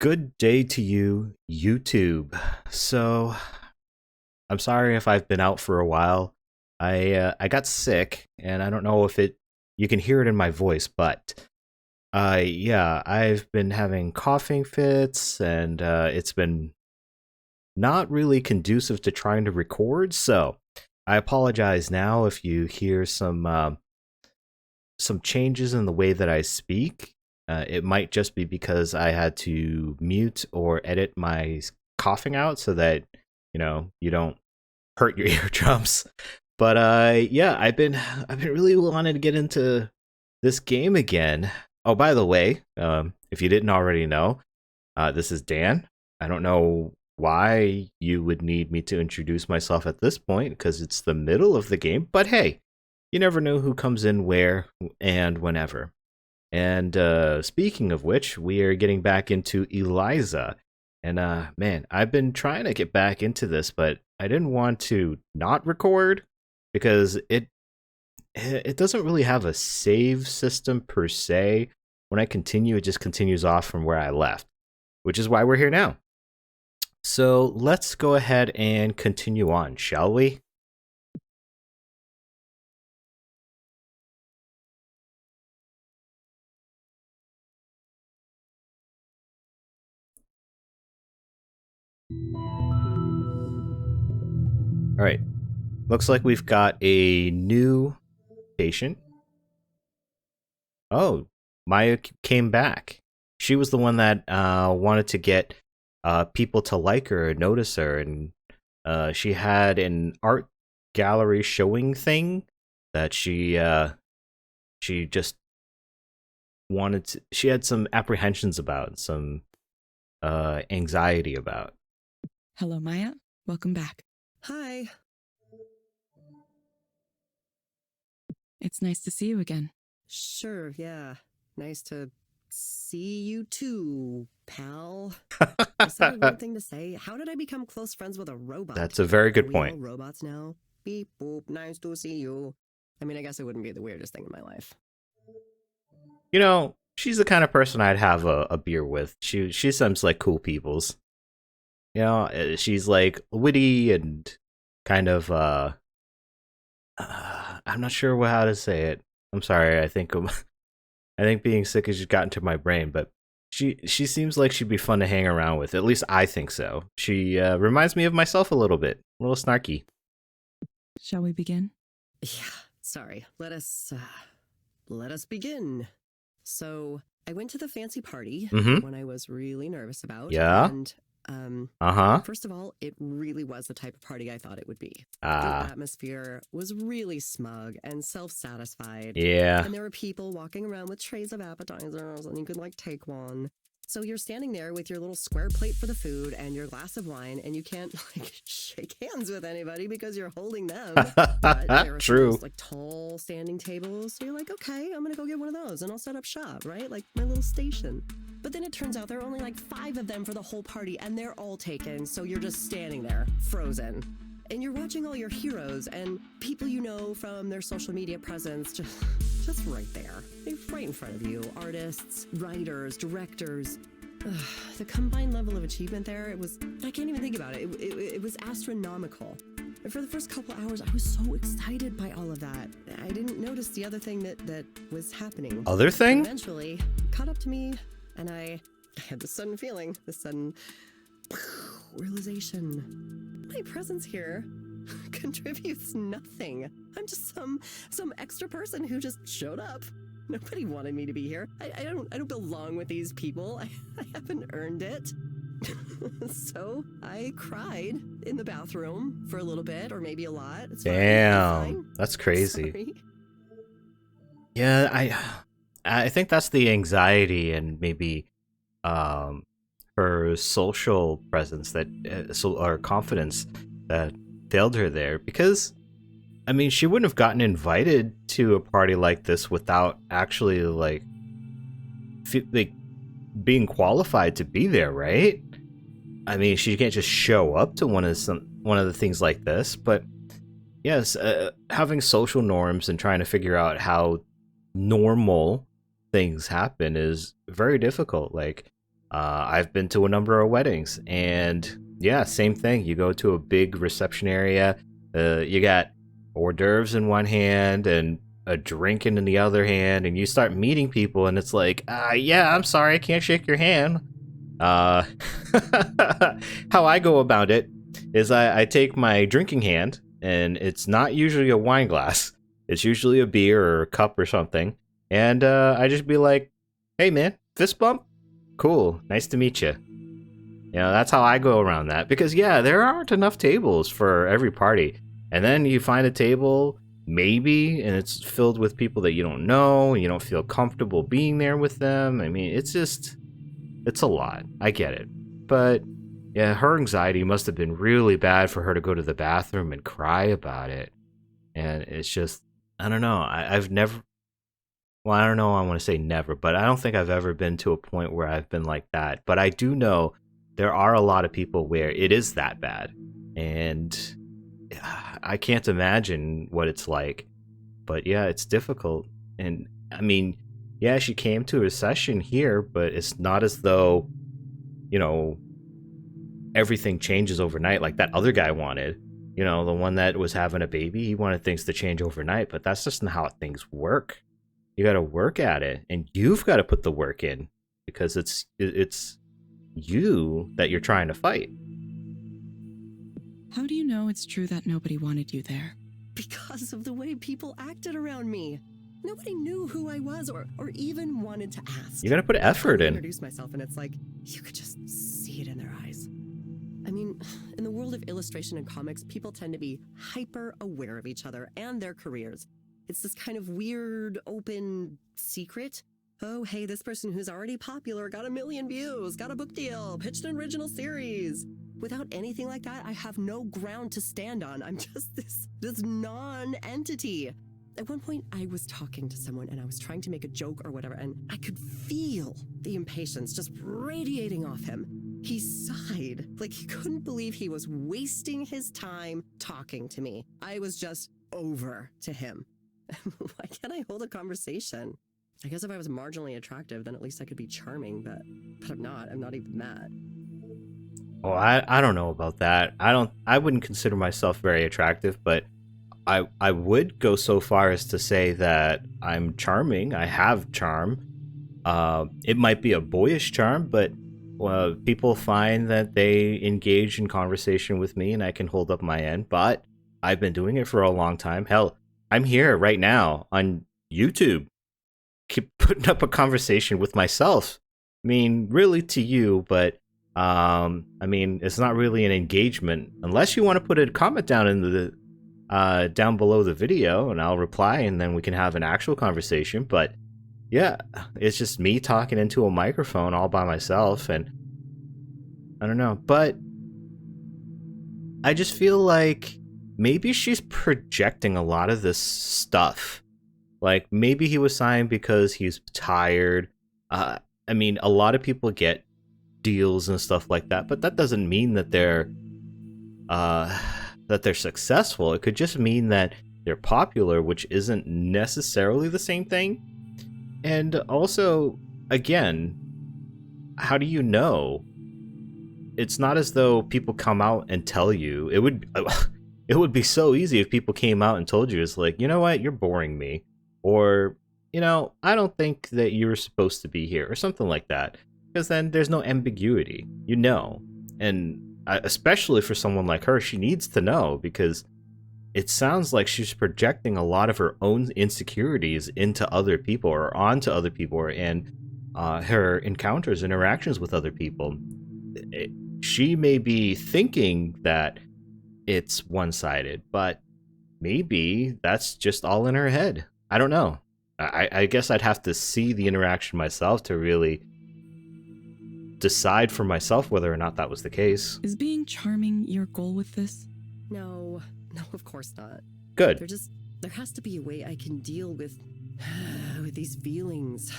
Good day to you, YouTube. So, I'm sorry if I've been out for a while. I got sick, and I don't know if you can hear it in my voice, but yeah, I've been having coughing fits, and it's been not really conducive to trying to record. So, I apologize now if you hear some changes in the way that I speak. It might just be because I had to mute or edit my coughing out so that you don't hurt your eardrums. But yeah, I've been really wanting to get into this game again. Oh, by the way, if you didn't already know, this is Dan. I don't know why you would need me to introduce myself at this point because it's the middle of the game. But hey, you never know who comes in where and whenever. And speaking of which, we are getting back into Eliza. And man, I've been trying to get back into this, but I didn't want to not record because it doesn't really have a save system per se. When I continue, it just continues off from where I left, which is why we're here now. So let's go ahead and continue on, shall we? All right. Looks like we've got a new patient. Oh, Maya came back. She was the one that wanted to get people to like her and notice her, and she had an art gallery showing thing that she just wanted to. She had some apprehensions about, some anxiety about. Hello, Maya. Welcome back. Hi. It's nice to see you again. Sure, yeah. Nice to see you too, pal. Is that a weird thing to say? How did I become close friends with a robot? That's a very good Are we point. all robots now? Beep boop, nice to see you. I mean, I guess it wouldn't be the weirdest thing in my life. You know, she's the kind of person I'd have a beer with. She seems like cool peoples. You know, she's like witty and kind of I'm not sure how to say it. I'm sorry. I think being sick has just gotten to my brain, but she seems like she'd be fun to hang around with. At least I think so. She reminds me of myself a little bit, a little snarky. Shall we begin? Yeah, sorry. Let us begin. So, I went to the fancy party when I was really nervous about. Yeah. And first of all, it really was the type of party I thought it would be. The atmosphere was really smug and self-satisfied. Yeah. And there were people walking around with trays of appetizers, and you could take one. So you're standing there with your little square plate for the food and your glass of wine, and you can't shake hands with anybody because you're holding them. But there are True. those tall standing tables. So you're like, okay, I'm gonna go get one of those, and I'll set up shop, right? Like my little station. But then it turns out there are only 5 of them for the whole party, and they're all taken. So you're just standing there, frozen. And you're watching all your heroes and people you know from their social media presence just right there. They're right in front of you. Artists, writers, directors. The combined level of achievement there, I can't even think about it. It was astronomical. And for the first couple hours, I was so excited by all of that. I didn't notice the other thing that was happening. Other thing? Eventually, it caught up to me, and I had this sudden feeling, this sudden realization. My presence here contributes nothing. I'm just some extra person who just showed up. Nobody wanted me to be here. I don't belong with these people. I haven't earned it. So I cried in the bathroom for a little bit, or maybe a lot. It's Damn, fine. that's crazy. Sorry. Yeah, I think that's the anxiety and maybe her social presence or confidence that failed her there, because I mean, she wouldn't have gotten invited to a party like this without actually being qualified to be there, right? I mean, she can't just show up to one of the things like this. But yes, having social norms and trying to figure out how normal things happen is very difficult. Like, I've been to a number of weddings, and yeah, same thing. You go to a big reception area, you got hors d'oeuvres in one hand and a drink in the other hand, and you start meeting people, and it's like, yeah, I'm sorry, I can't shake your hand. Uh, how I go about it is I take my drinking hand, and it's not usually a wine glass. It's usually a beer or a cup or something, and I just be like, "Hey, man, fist bump, cool, nice to meet you." You know, that's how I go around that because yeah, there aren't enough tables for every party, and then you find a table maybe, and it's filled with people that you don't know, and you don't feel comfortable being there with them. I mean, it's a lot. I get it. But yeah, her anxiety must have been really bad for her to go to the bathroom and cry about it. And it's just, I don't know. I've never, well, I don't know. I want to say never, but I don't think I've ever been to a point where I've been like that. But I do know there are a lot of people where it is that bad. And I can't imagine what it's like. But yeah, it's difficult. And I mean, yeah, she came to a session here, but it's not as though, you know, everything changes overnight like that other guy wanted. You know, the one that was having a baby, he wanted things to change overnight, but that's just not how things work. You got to work at it, and you've got to put the work in because it's you that you're trying to fight. How do you know it's true that nobody wanted you there? Because of the way people acted around me. Nobody knew who I was or even wanted to ask. You got to put effort I in. introduce myself, and it's like, you could just see it in their eyes. I mean, in the world of illustration and comics, people tend to be hyper aware of each other and their careers. It's this kind of weird, open secret. Oh, hey, this person who's already popular got 1 million views, got a book deal, pitched an original series. Without anything like that, I have no ground to stand on. I'm just this non-entity. At one point, I was talking to someone and I was trying to make a joke or whatever, and I could feel the impatience just radiating off him. He sighed, like he couldn't believe he was wasting his time talking to me. I was just over to him. Why can't I hold a conversation? I guess if I was marginally attractive, then at least I could be charming, but I'm not. I'm not even that. Oh, I don't know about that. I wouldn't consider myself very attractive, but I would go so far as to say that I'm charming. I have charm. It might be a boyish charm, but people find that they engage in conversation with me and I can hold up my end. But I've been doing it for a long time. Hell, I'm here right now on YouTube. Keep putting up a conversation with myself. I mean, really to you, but I mean, it's not really an engagement unless you want to put a comment down in the down below the video, and I'll reply, and then we can have an actual conversation. But yeah, it's just me talking into a microphone all by myself, and I don't know. But I just feel like maybe she's projecting a lot of this stuff. Like maybe he was signed because he's tired. I mean, a lot of people get deals and stuff like that, but that doesn't mean that they're successful. It could just mean that they're popular, which isn't necessarily the same thing. And also, again, how do you know? It's not as though people come out and tell you. It would be so easy if people came out and told you, it's like, you know what, you're boring me, or, you know, I don't think that you're supposed to be here, or something like that. Because then there's no ambiguity, you know. And especially for someone like her, she needs to know, because it sounds like she's projecting a lot of her own insecurities into other people or onto other people, and her encounters, interactions with other people. She may be thinking that it's one-sided, but maybe that's just all in her head. I don't know. I guess I'd have to see the interaction myself to really decide for myself whether or not that was the case. Is being charming your goal with this? No, of course not. Good. There has to be a way I can deal with these feelings.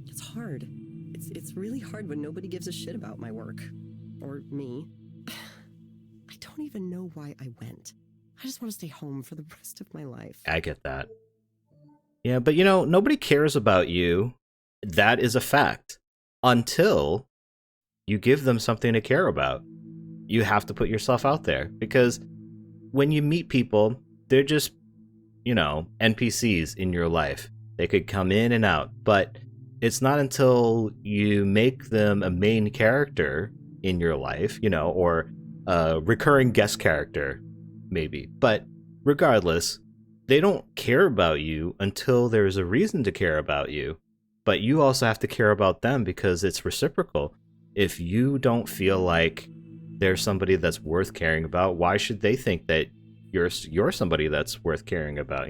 It's hard. It's really hard when nobody gives a shit about my work. Or me. I don't even know why I went. I just want to stay home for the rest of my life. I get that. Yeah, but you know, nobody cares about you. That is a fact. until you give them something to care about. You have to put yourself out there, because when you meet people, they're just, NPCs in your life. They could come in and out, but it's not until you make them a main character in your life, or a recurring guest character, maybe. But regardless, they don't care about you until there's a reason to care about you. But you also have to care about them, because it's reciprocal. If you don't feel like there's somebody that's worth caring about, why should they think that you're somebody that's worth caring about,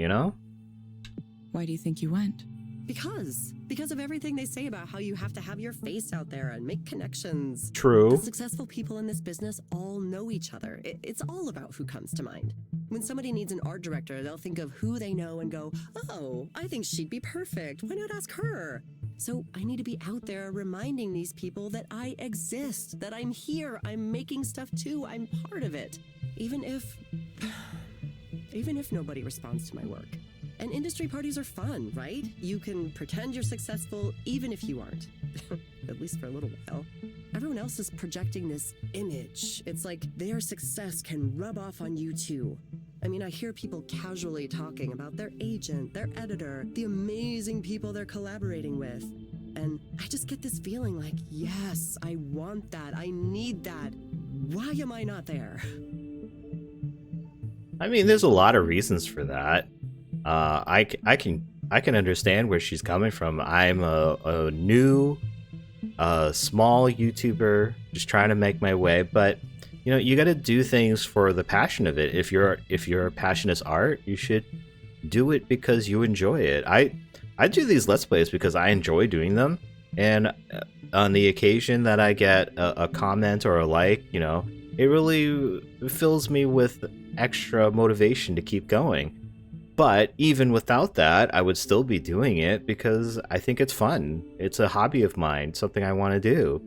Why do you think you went? Because of everything they say about how you have to have your face out there and make connections. True. The successful people in this business all know each other. It's all about who comes to mind. When somebody needs an art director, they'll think of who they know and go, oh, I think she'd be perfect. Why not ask her? So I need to be out there reminding these people that I exist, that I'm here, I'm making stuff too, I'm part of it. Even if nobody responds to my work. And industry parties are fun, right? You can pretend you're successful even if you aren't. At least for a little while. Everyone else is projecting this image. It's like their success can rub off on you too. I mean, I hear people casually talking about their agent, their editor, the amazing people they're collaborating with. And I just get this feeling like, yes, I want that. I need that. Why am I not there? I mean, there's a lot of reasons for that. I can understand where she's coming from. I'm a new, small YouTuber just trying to make my way, but you got to do things for the passion of it. If your passion is art, you should do it because you enjoy it. I do these Let's Plays because I enjoy doing them, and on the occasion that I get a comment or a like, it really fills me with extra motivation to keep going. But even without that, I would still be doing it because I think it's fun. It's a hobby of mine, something I want to do.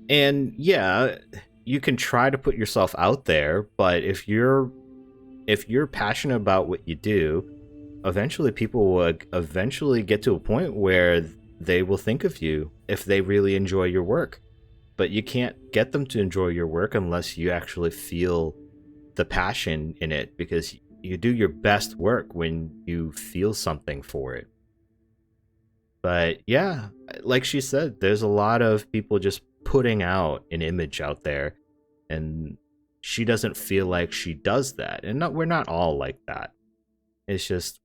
And yeah, you can try to put yourself out there, but if you're passionate about what you do, eventually people will eventually get to a point where they will think of you if they really enjoy your work. But you can't get them to enjoy your work unless you actually feel the passion in it, because you do your best work when you feel something for it. But yeah, like she said, there's a lot of people just putting out an image out there, and she doesn't feel like she does that. And we're not all like that. It's just,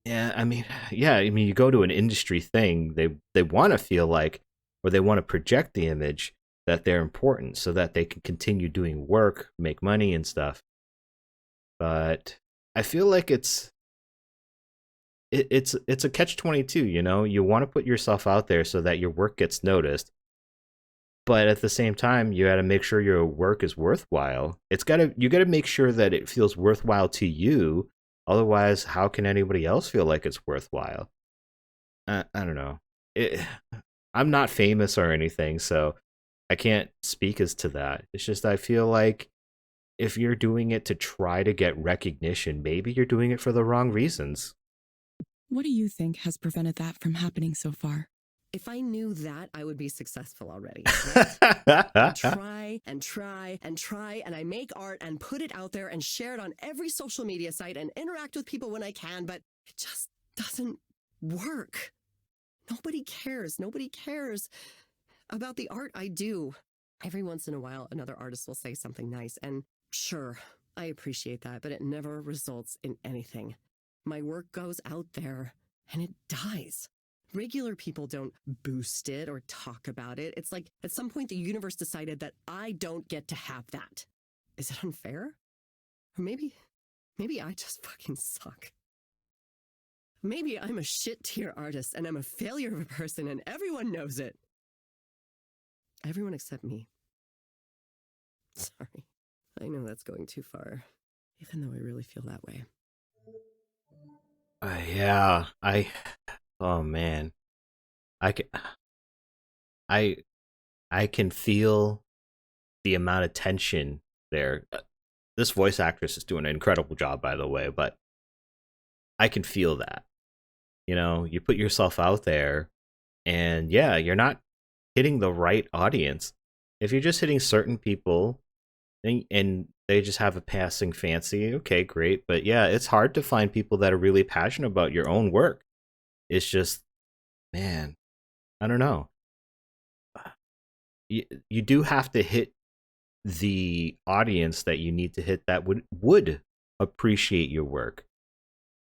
I mean, you go to an industry thing, they want to feel like, or they want to project the image that they're important so that they can continue doing work, make money and stuff. But I feel like it's a catch-22, you want to put yourself out there so that your work gets noticed. But at the same time, you got to make sure your work is worthwhile. You got to make sure that it feels worthwhile to you. Otherwise, how can anybody else feel like it's worthwhile? I don't know. I'm not famous or anything, so I can't speak as to that. It's just I feel like if you're doing it to try to get recognition, maybe you're doing it for the wrong reasons. What do you think has prevented that from happening so far? If I knew that, I would be successful already. Right? I try and try and try, and I make art and put it out there and share it on every social media site and interact with people when I can, but it just doesn't work. Nobody cares. Nobody cares about the art I do. Every once in a while, another artist will say something nice, and sure, I appreciate that, but it never results in anything. My work goes out there, and it dies. Regular people don't boost it or talk about it. It's like at some point the universe decided that I don't get to have that. Is it unfair? Or maybe I just fucking suck. Maybe I'm a shit-tier artist and I'm a failure of a person and everyone knows it. Everyone except me. Sorry. I know that's going too far, even though I really feel that way. Yeah, oh man, I can feel the amount of tension there. This voice actress is doing an incredible job, by the way, but I can feel that. You put yourself out there And yeah, you're not hitting the right audience. If you're just hitting certain people and they just have a passing fancy, okay, great. But yeah, it's hard to find people that are really passionate about your own work. It's just, man, I don't know. You do have to hit the audience that you need to hit that would appreciate your work.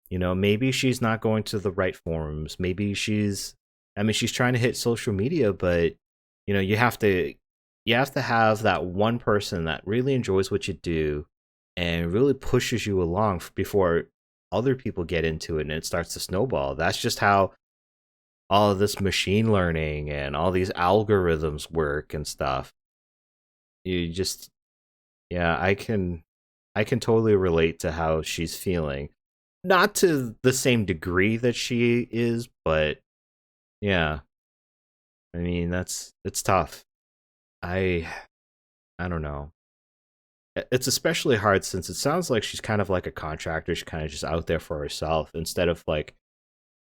You know, maybe she's not going to the right forums. Maybe she's trying to hit social media, but you know, you have to have that one person that really enjoys what you do and really pushes you along before other people get into it and it starts to snowball. That's just how all of this machine learning and all these algorithms work and stuff. You just Yeah, I can totally relate to how she's feeling. Not to the same degree that she is, but yeah. I mean, it's tough. I I don't know. It's especially hard since it sounds like she's kind of like a contractor. She's kind of just out there for herself instead of like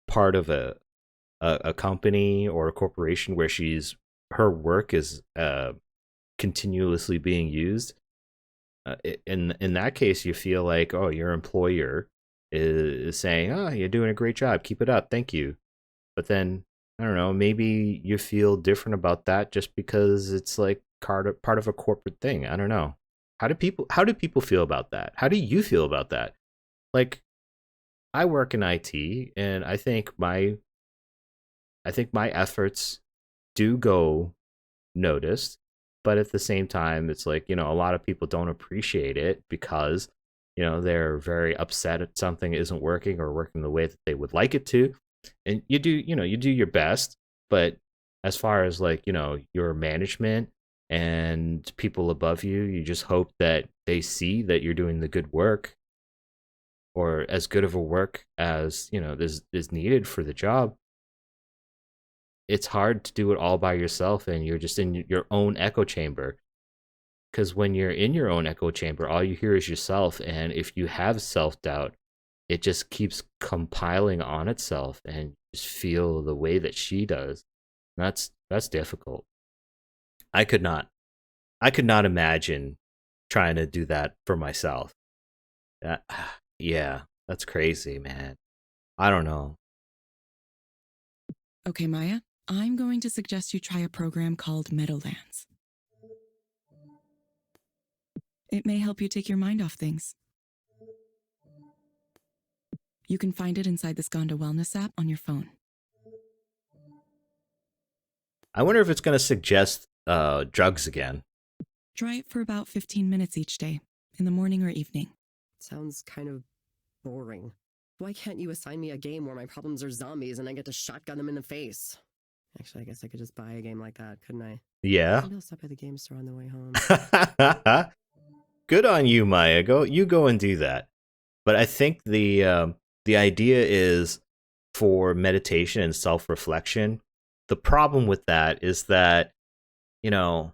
part of a company or a corporation where her work is continuously being used. In that case, you feel like, oh, your employer is saying, oh, you're doing a great job, keep it up, thank you. But then I don't know, maybe you feel different about that just because it's like part of a corporate thing. I don't know. How do people feel about that? How do you feel about that? Like, I work in IT, and I think my efforts do go noticed, but at the same time, it's like, a lot of people don't appreciate it because, they're very upset at something isn't working or working the way that they would like it to. And you do your best, but as far as like, your management and people above you, you just hope that they see that you're doing the good work or as good of a work as, is needed for the job. It's hard to do it all by yourself and you're just in your own echo chamber, because when you're in your own echo chamber all you hear is yourself, and if you have self-doubt it just keeps compiling on itself and you just feel the way that she does. That's difficult. I could not i could not imagine trying to do that for myself. That Yeah, that's crazy, man. I don't know. Okay, Maya, I'm going to suggest you try a program called Meadowlands. It may help you take your mind off things. You can find it inside the Skanda Wellness app on your phone. I wonder if it's going to suggest drugs again. Try it for about 15 minutes each day, in the morning or evening. Sounds kind of boring. Why can't you assign me a game where my problems are zombies and I get to shotgun them in the face? Actually, I guess I could just buy a game like that, couldn't I? Yeah. Maybe I'll stop by the game store on the way home. Good on you, Maya. Go and do that. But I think the idea is for meditation and self-reflection. The problem with that is that, you know,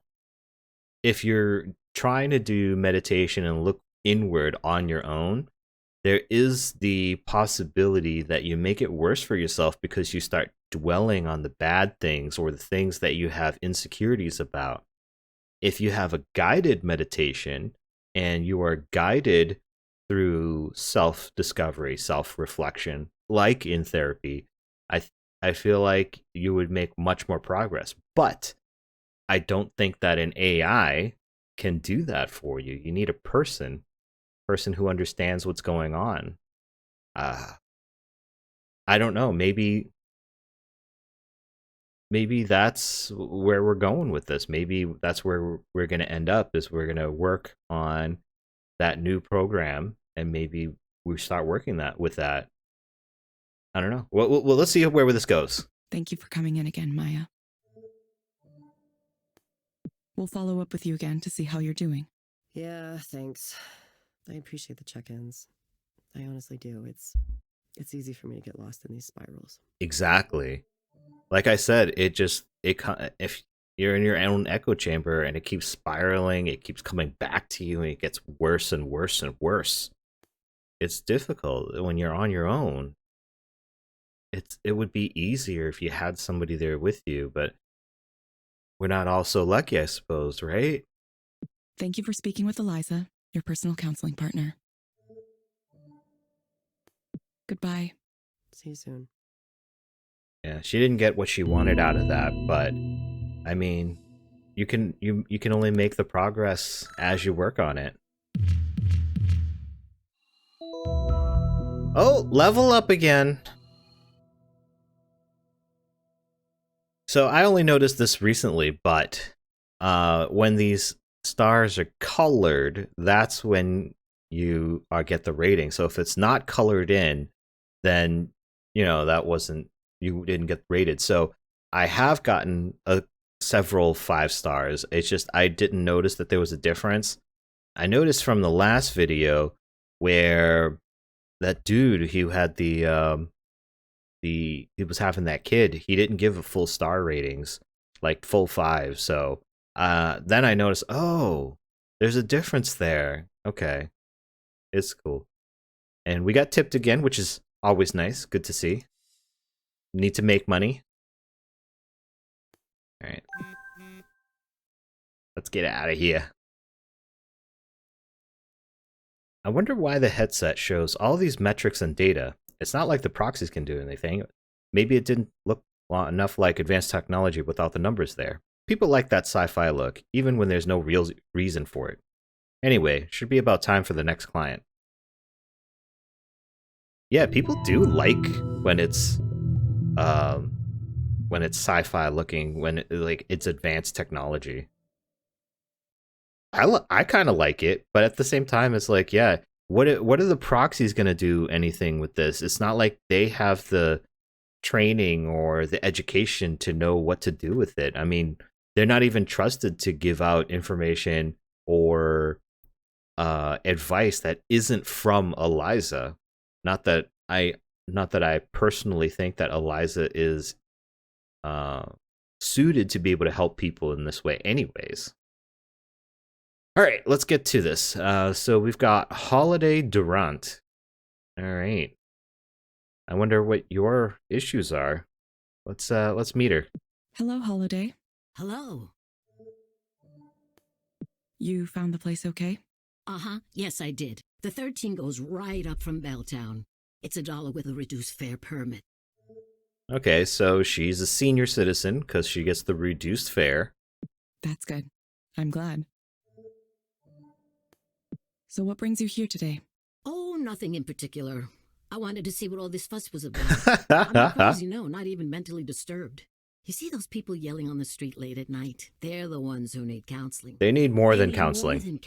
if you're trying to do meditation and look inward on your own, there is the possibility that you make it worse for yourself because you start dwelling on the bad things or the things that you have insecurities about. If you have a guided meditation and you are guided through self-discovery, self-reflection, like in therapy, I I feel like you would make much more progress. But I don't think that an AI can do that for you. You need a person who understands what's going on. Uh, I don't know. Maybe that's where we're going with this. Maybe that's where we're going to end up. Is we're going to work on that new program, and maybe we start working with that. I don't know. Well, let's see where this goes. Thank you for coming in again, Maya. We'll follow up with you again to see how you're doing. Yeah, thanks. I appreciate the check-ins. I honestly do. It's easy for me to get lost in these spirals. Exactly. Like I said, if you're in your own echo chamber and it keeps spiraling, it keeps coming back to you, and it gets worse and worse and worse. It's difficult when you're on your own. it would be easier if you had somebody there with you, but we're not all so lucky, I suppose, right? Thank you for speaking with Eliza, your personal counseling partner. Goodbye. See you soon. Yeah, she didn't get what she wanted out of that, but I mean, you can only make the progress as you work on it. Oh, level up again. So I only noticed this recently, but when these stars are colored, that's when you get the rating. So if it's not colored in, then you didn't get rated. So I have gotten several 5 stars. It's just I didn't notice that there was a difference. I noticed from the last video where that dude who had he was having that kid, he didn't give a full star ratings, like full 5. So then I noticed, oh, there's a difference there. Okay, it's cool. And we got tipped again, which is always nice. Good to see. Need to make money. All right, let's get out of here. I wonder why the headset shows all these metrics and data. It's not like the proxies can do anything. Maybe it didn't look enough like advanced technology without the numbers there. People like that sci-fi look, even when there's no real reason for it. Anyway, should be about time for the next client. Yeah, people do like when it's sci-fi looking, when it's advanced technology. I kind of like it, but at the same time, it's like, yeah, what are the proxies going to do anything with this? It's not like they have the training or the education to know what to do with it. I mean, they're not even trusted to give out information or advice that isn't from Eliza. Not that I personally think that Eliza is suited to be able to help people in this way anyways. All right, let's get to this. So we've got Holiday Durant. All right. I wonder what your issues are. Let's meet her. Hello, Holiday. Hello. You found the place okay? Uh-huh. Yes, I did. The 13 goes right up from Belltown. It's $1 with a reduced fare permit. Okay, so she's a senior citizen because she gets the reduced fare. That's good. I'm glad. So what brings you here today? Oh, nothing in particular. I wanted to see what all this fuss was about. I'm not crazy, no, not even mentally disturbed. You see those people yelling on the street late at night? They're the ones who need counseling. They need more than counseling.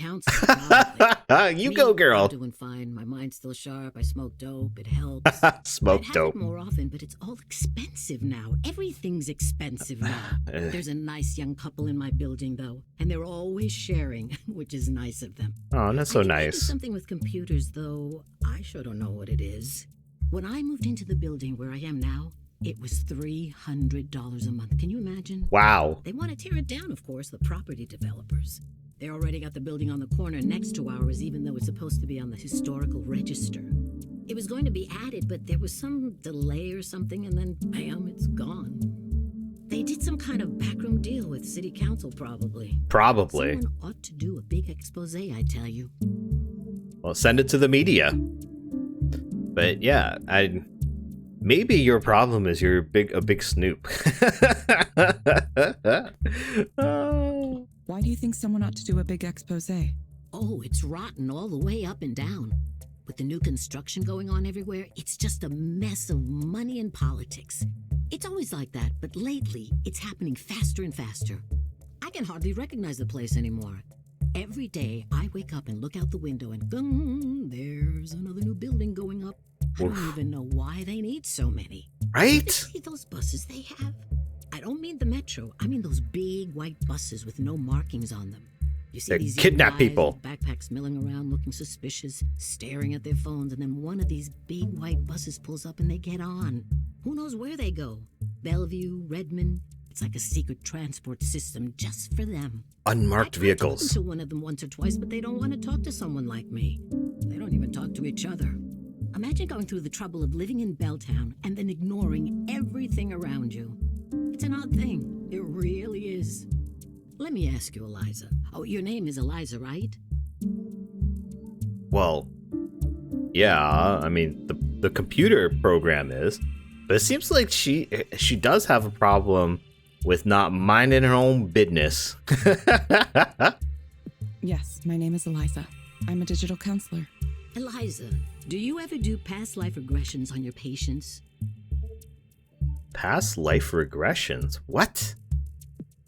You go, girl. I'm doing fine. My mind's still sharp. I smoke dope. It helps. Smoke dope. I'd have it more often, but it's all expensive now. Everything's expensive now. There's a nice young couple in my building, though, and they're always sharing, which is nice of them. Oh, that's so I nice. do something with computers, though. I sure don't know what it is. When I moved into the building where I am now, it was $300 a month. Can you imagine? Wow. They want to tear it down, of course, the property developers. They already got the building on the corner next to ours, even though it's supposed to be on the historical register. It was going to be added, but there was some delay or something, and then, bam, it's gone. They did some kind of backroom deal with city council, probably. Probably. Someone ought to do a big expose, I tell you. Well, send it to the media. But yeah, maybe your problem is you're a big snoop. Oh. Why do you think someone ought to do a big expose? Oh, it's rotten all the way up and down. With the new construction going on everywhere, it's just a mess of money and politics. It's always like that, but lately, it's happening faster and faster. I can hardly recognize the place anymore. Every day, I wake up and look out the window and there's another new building going up. I don't even know why they need so many. Right? See those buses they have? I don't mean the metro. I mean those big white buses with no markings on them. You see They these kidnap young guys people. with backpacks milling around looking suspicious, staring at their phones, and then one of these big white buses pulls up and they get on. Who knows where they go? Bellevue, Redmond. It's like a secret transport system just for them. Unmarked vehicles. I've talked to one of them once or twice, but they don't want to talk to someone like me. They don't even talk to each other. Imagine going through the trouble of living in Belltown and then ignoring everything around you. It's an odd thing. It really is. Let me ask you, Eliza. Oh, your name is Eliza, right? Well, yeah, I mean, the computer program is, but it seems like she does have a problem with not minding her own business. Yes, my name is Eliza. I'm a digital counselor. Eliza, do you ever do past life regressions on your patients? Past life regressions? What?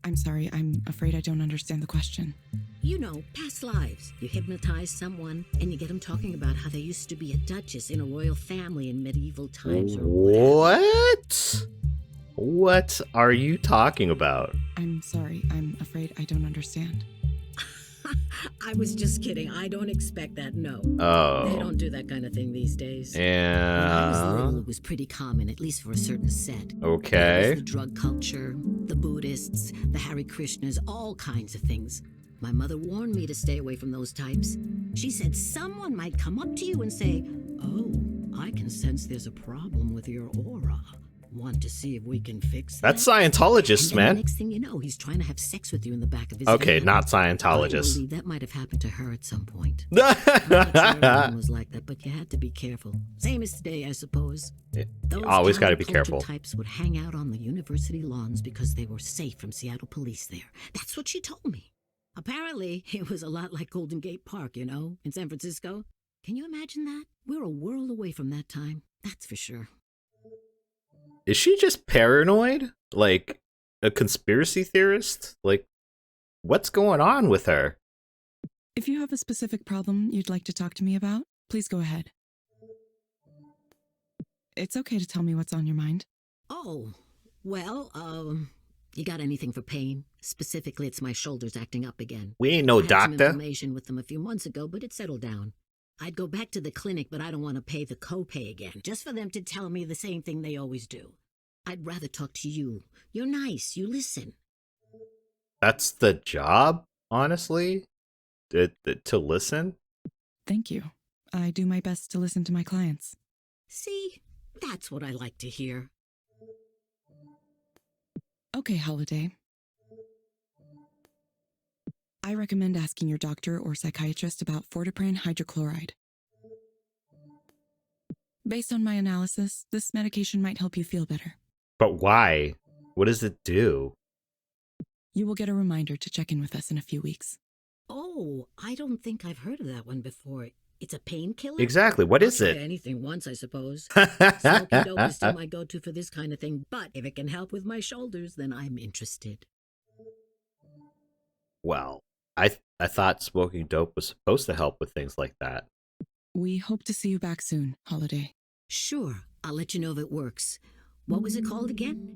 I'm sorry, I'm afraid I don't understand the question. You know, past lives. You hypnotize someone and you get them talking about how they used to be a duchess in a royal family in medieval times or whatever. What? What are you talking about? I'm sorry, I'm afraid I don't understand. I was just kidding. I don't expect that, no. Oh. They don't do that kind of thing these days. Yeah. When I was little, it was pretty common, at least for a certain set. Okay. There was the drug culture, the Buddhists, the Hare Krishnas, all kinds of things. My mother warned me to stay away from those types. She said someone might come up to you and say, "Oh, I can sense there's a problem with your aura. Want to see if we can fix that?" That's Scientologists, And then man. the next thing you know, he's trying to have sex with you in the back of his Okay, van. not I Scientologists. believe that might have happened to her at some point. I'm not sure everyone was like that, but you had to be careful. Same as today, I suppose. Those always gotta be counterculture careful. Types would hang out on the university lawns because they were safe from Seattle police there. That's what she told me. Apparently, it was a lot like Golden Gate Park, you know, in San Francisco. Can you imagine that? We're a world away from that time. That's for sure. Is she just paranoid? Like a conspiracy theorist? Like, what's going on with her? If you have a specific problem you'd like to talk to me about, please go ahead. It's okay to tell me what's on your mind. Oh, well, you got anything for pain? Specifically, it's my shoulders acting up again. We ain't no I had some doctor. information with them a few months ago, but it settled down. I'd go back to the clinic, but I don't want to pay the copay again, just for them to tell me the same thing they always do. I'd rather talk to you. You're nice. You listen. That's the job, honestly? To listen? Thank you. I do my best to listen to my clients. See? That's what I like to hear. Okay, Holiday. I recommend asking your doctor or psychiatrist about fortipran hydrochloride. Based on my analysis, this medication might help you feel better. But why? What does it do? You will get a reminder to check in with us in a few weeks. Oh, I don't think I've heard of that one before. It's a painkiller? Exactly. What is I'll try it? anything once, I suppose. Smoky dope is still my go-to for this kind of thing, but if it can help with my shoulders, then I'm interested. Well, I thought smoking dope was supposed to help with things like that. We hope to see you back soon, Holiday. Sure, I'll let you know if it works. What was it called again?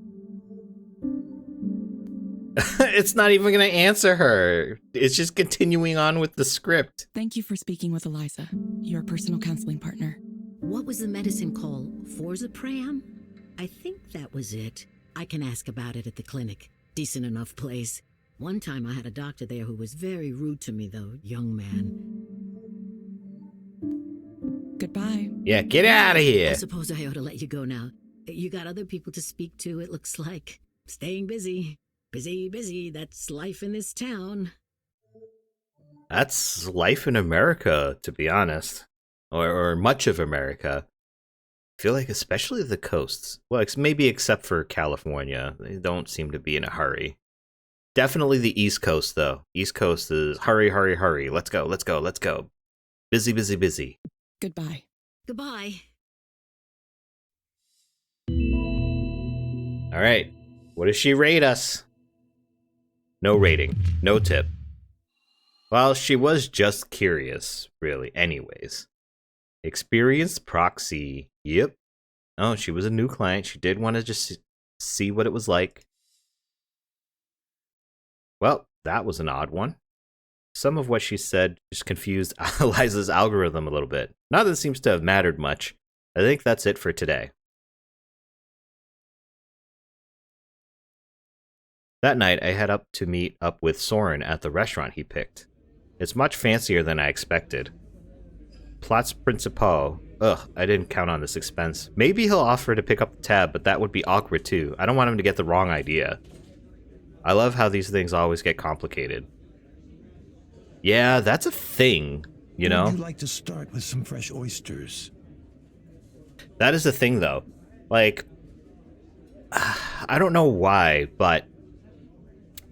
It's not even going to answer her. It's just continuing on with the script. Thank you for speaking with Eliza, your personal counseling partner. What was the medicine called? Forzapram? I think that was it. I can ask about it at the clinic. Decent enough place. One time I had a doctor there who was very rude to me, though, young man. Goodbye. Yeah, get out of I here. suppose I ought to let you go now. You got other people to speak to, it looks like. Staying busy. Busy, busy. That's life in this town. That's life in America, to be honest. Or much of America. I feel like especially the coasts. Well, maybe except for California. They don't seem to be in a hurry. Definitely the East Coast, though. East Coast is hurry, hurry, hurry. Let's go, let's go, let's go. Busy, busy, busy. Goodbye. Goodbye. All right. What does she rate us? No rating. No tip. Well, she was just curious, really, anyways. Experienced proxy. Yep. Oh, she was a new client. She did want to just see what it was like. Well, that was an odd one. Some of what she said just confused Eliza's algorithm a little bit. Not that it seems to have mattered much. I think that's it for today. That night, I head up to meet up with Soren at the restaurant he picked. It's much fancier than I expected. Platz Principal, Ugh, I didn't count on this expense. Maybe he'll offer to pick up the tab, but that would be awkward too. I don't want him to get the wrong idea. I love how these things always get complicated. Yeah, that's a thing, you know? Would you like to start with some fresh oysters? That is the thing, though. Like, I don't know why, but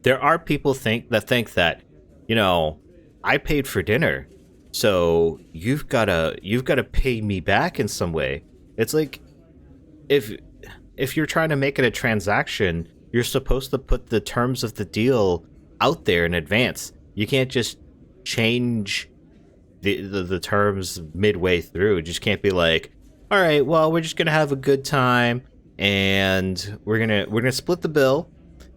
there are people think that, you know, I paid for dinner, so you've gotta pay me back in some way. It's like, if you're trying to make it a transaction, you're supposed to put the terms of the deal out there in advance. You can't just change the terms midway through. It just can't be like, all right, well, we're just gonna have a good time, and we're gonna split the bill,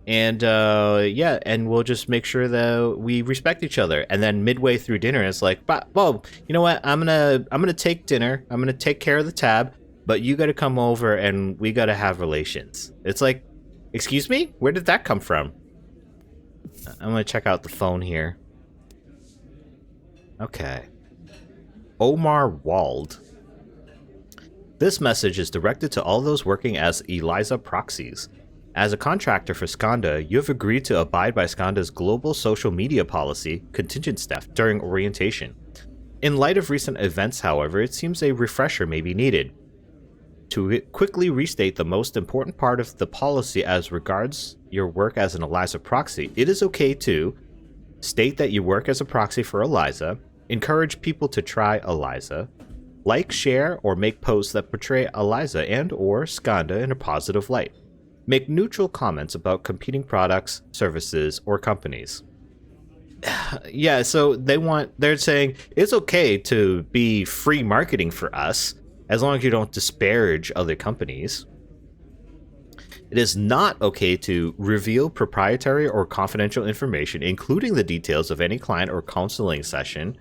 and yeah, and we'll just make sure that we respect each other. And then midway through dinner, it's like, well, you know what? I'm gonna take dinner. I'm gonna take care of the tab, but you gotta come over and we gotta have relations. It's like, excuse me? Where did that come from? I'm gonna check out the phone here. Okay. Omar Wald. This message is directed to all those working as Eliza proxies. As a contractor for Skanda, you have agreed to abide by Skanda's global social media policy, contingent staff, during orientation. In light of recent events, however, it seems a refresher may be needed. To quickly restate the most important part of the policy as regards your work as an Eliza proxy, it is okay to state that you work as a proxy for Eliza, encourage people to try Eliza, like, share, or make posts that portray Eliza and or Skanda in a positive light. Make neutral comments about competing products, services, or companies. Yeah, so they're saying it's okay to be free marketing for us as long as you don't disparage other companies. It is not okay to reveal proprietary or confidential information, including the details of any client or counseling session,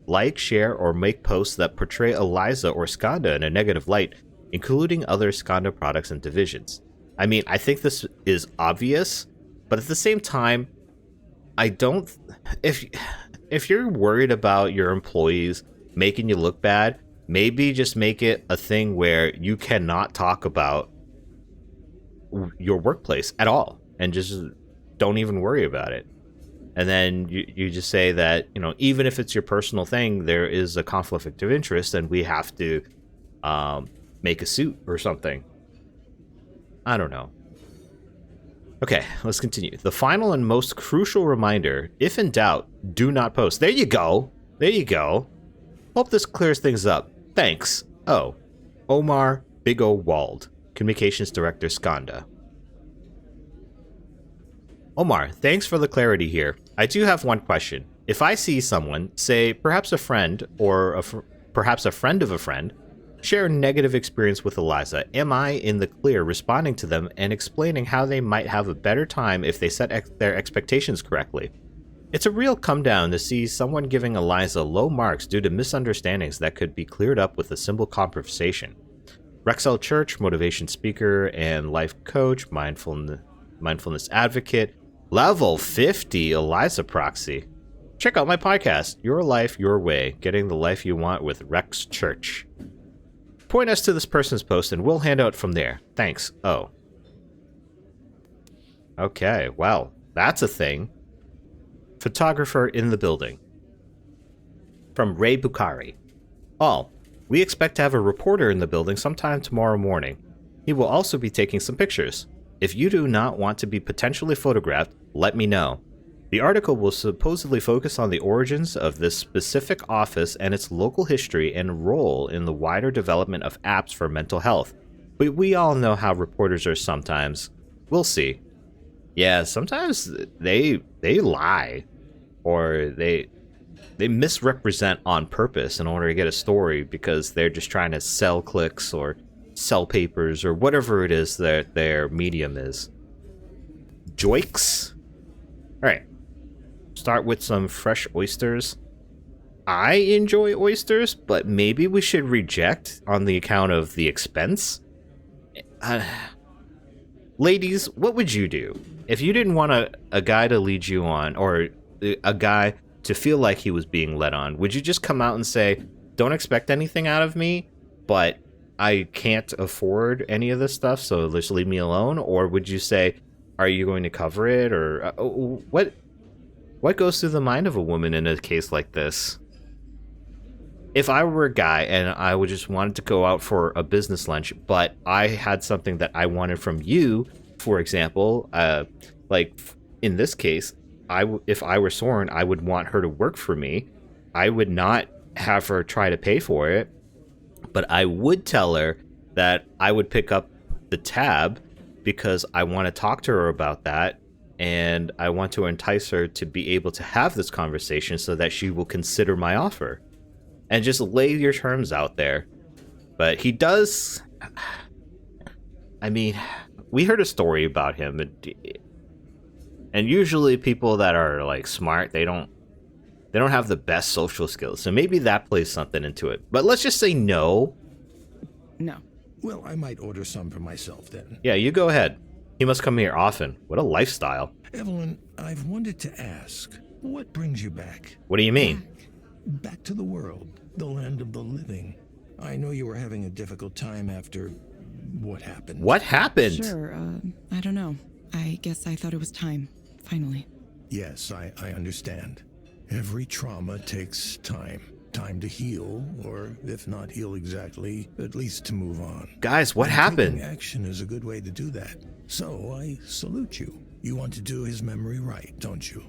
like, share, or make posts that portray Eliza or Skanda in a negative light, including other Skanda products and divisions. I mean, I think this is obvious, but at the same time, I don't... If you're worried about your employees making you look bad, maybe just make it a thing where you cannot talk about your workplace at all, and just don't even worry about it. And then you just say that, you know, even if it's your personal thing, there is a conflict of interest and we have to make a suit or something. I don't know. Okay, let's continue. The final and most crucial reminder, if in doubt, do not post. There you go. There you go. Hope this clears things up. Thanks. Oh, Omar Big O Wald, Communications Director, Skanda. Omar, thanks for the clarity here. I do have one question. If I see someone, say perhaps a friend or perhaps a friend of a friend, share a negative experience with Eliza, am I in the clear responding to them and explaining how they might have a better time if they set their expectations correctly? It's a real come down to see someone giving Eliza low marks due to misunderstandings that could be cleared up with a simple conversation. Rexel Church, motivation speaker and life coach, mindfulness advocate, level 50 Eliza proxy. Check out my podcast, Your Life, Your Way, Getting the Life You Want with Rex Church. Point us to this person's post and we'll hand out from there. Thanks. Oh. Okay, well, that's a thing. Photographer in the building. From Ray Bukhari. All. We expect to have a reporter in the building sometime tomorrow morning. He will also be taking some pictures. If you do not want to be potentially photographed, let me know. The article will supposedly focus on the origins of this specific office and its local history and role in the wider development of apps for mental health. But we all know how reporters are sometimes. We'll see. Yeah, sometimes they lie, or they misrepresent on purpose in order to get a story because they're just trying to sell clicks or sell papers or whatever it is that their medium is. Joikes. All right. Start with some fresh oysters. I enjoy oysters, but maybe we should reject on the account of the expense. Ladies, what would you do if you didn't want a guy to lead you on, or a guy to feel like he was being led on? Would you just come out and say, don't expect anything out of me, but I can't afford any of this stuff, so just leave me alone? Or would you say, are you going to cover it? Or what goes through the mind of a woman in a case like this? If I were a guy and I would just wanted to go out for a business lunch, but I had something that I wanted from you, for example, like in this case, if I were Soren, I would want her to work for me. I would not have her try to pay for it, but I would tell her that I would pick up the tab because I want to talk to her about that, and I want to entice her to be able to have this conversation so that she will consider my offer. And just lay your terms out there. But he does... I mean, we heard a story about him. And usually people that are, like, smart, they don't have the best social skills. So maybe that plays something into it. But let's just say no. No. Well, I might order some for myself then. Yeah, you go ahead. He must come here often. What a lifestyle. Evelyn, I've wanted to ask, what brings you back? What do you mean? Back to the world, the land of the living. I know you were having a difficult time after what happened. What happened? Sure, I don't know. I guess I thought it was time, finally. Yes, I understand. Every trauma takes time. Time to heal, or if not heal exactly, at least to move on. Guys, what happened? Taking action is a good way to do that. So I salute you. You want to do his memory right, don't you?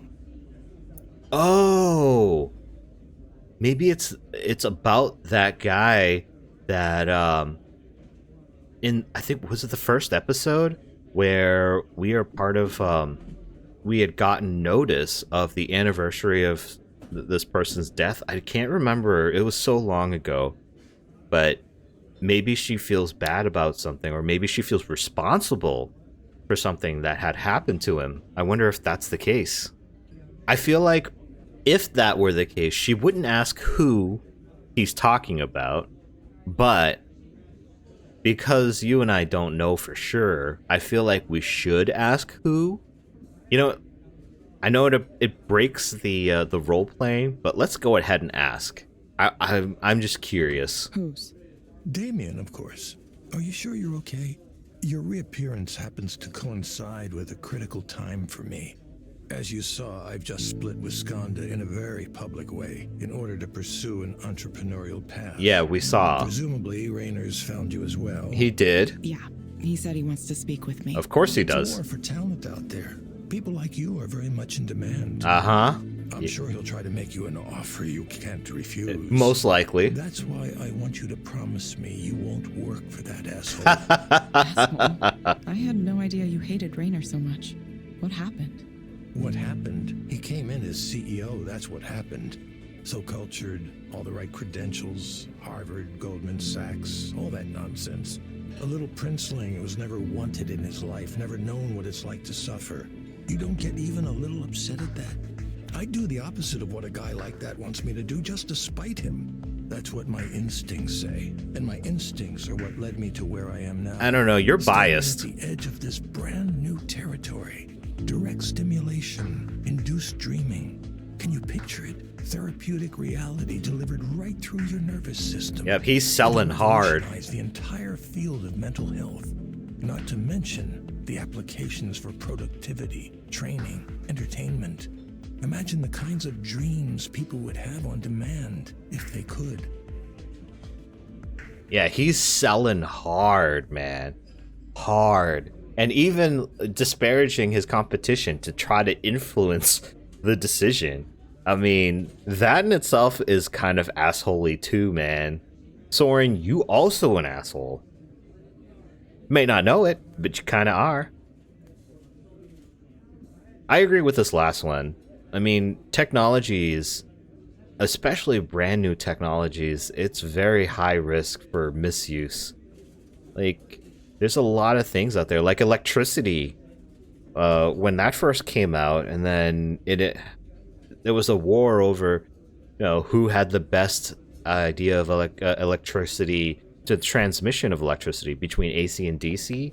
Oh, maybe it's about that guy that I think, was it the first episode where we are part of we had gotten notice of the anniversary of this person's death. I can't remember, it was so long ago, but maybe she feels bad about something, or maybe she feels responsible for something that had happened to him. I wonder if that's the case. I feel like if that were the case, she wouldn't ask who he's talking about, but because you and I don't know for sure, I feel like we should ask who. You know, I know it breaks the role playing, but let's go ahead and ask. I'm just curious. Whose? Damien, of course. Are you sure you're okay? Your reappearance happens to coincide with a critical time for me. As you saw, I've just split with Skanda in a very public way in order to pursue an entrepreneurial path. Yeah, we saw. Presumably, Raynor's found you as well. He did. Yeah, he said he wants to speak with me. Of course he It's a does. war for talent out there. People like you are very much in demand. Uh-huh. I'm sure he'll try to make you an offer you can't refuse. Most likely. That's why I want you to promise me you won't work for that asshole. Asshole. I had no idea you hated Raynor so much. What happened? What happened? He came in as CEO, that's what happened. So cultured, all the right credentials, Harvard, Goldman Sachs, all that nonsense. A little princeling who was never wanted in his life, never known what it's like to suffer. You don't get even a little upset at that? I'd do the opposite of what a guy like that wants me to do just to spite him. That's what my instincts say. And my instincts are what led me to where I am now. I don't know, you're biased. Standing at the edge of this brand new territory. Direct stimulation, induced dreaming. Can you picture it? Therapeutic reality delivered right through your nervous system. Yep, he's selling hard. Revolutionize the entire field of mental health. Not to mention the applications for productivity, training, entertainment. Imagine the kinds of dreams people would have on demand if they could. Yeah, he's selling hard, man. Hard. And even disparaging his competition to try to influence the decision. I mean, that in itself is kind of assholey too, man. Soren, you also an asshole. May not know it, but you kind of are. I agree with this last one. I mean, technologies, especially brand new technologies, it's very high risk for misuse. Like, there's a lot of things out there, like electricity. When that first came out, and then there was a war over, you know, who had the best idea of electricity, to transmission of electricity between AC and DC,